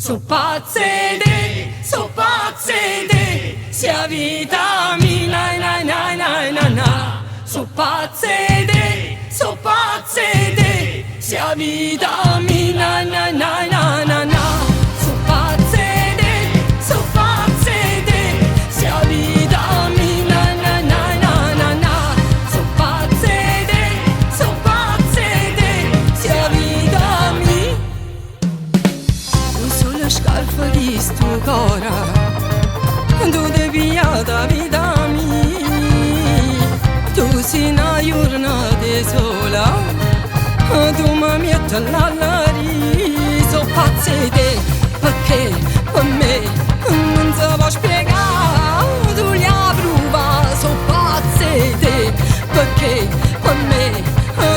So pazze de, sia vitamina, na na na na na. So pazze de, sia vitamina, na na na na na. So pazze de, sia vitamina, na na na na na. So pazze de, sia vitamina. Sulla scarpa di sto cuore tu devi da vita mia, tu sei una giornata sola, tu mi metti all'aria. So pazze te, perché per me non si può spiegare, tu li hai provato. So pazze te, perché per me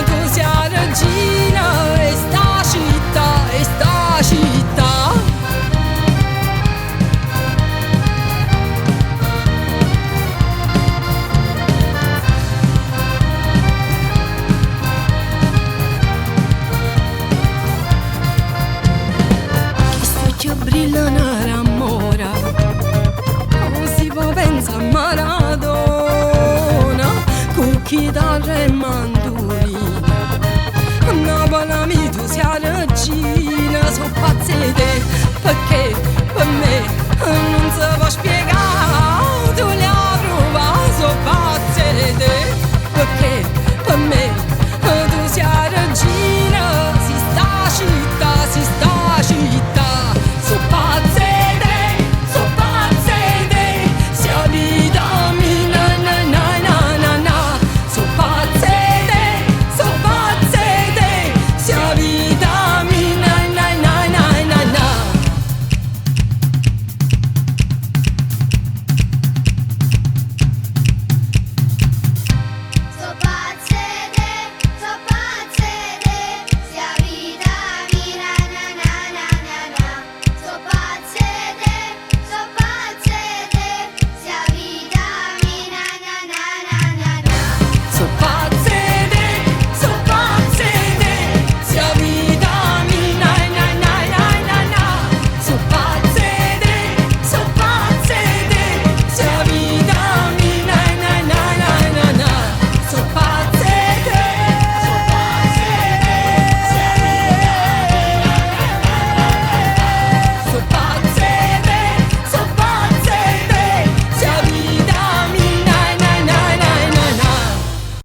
tu sei la regina e sta città, e sta città. Brilla nell'amore, non si può pensare a Maradona, con chitarra e mandolina, Napoli tu sei la regina. So pazze te, perché per me non si può spiegare.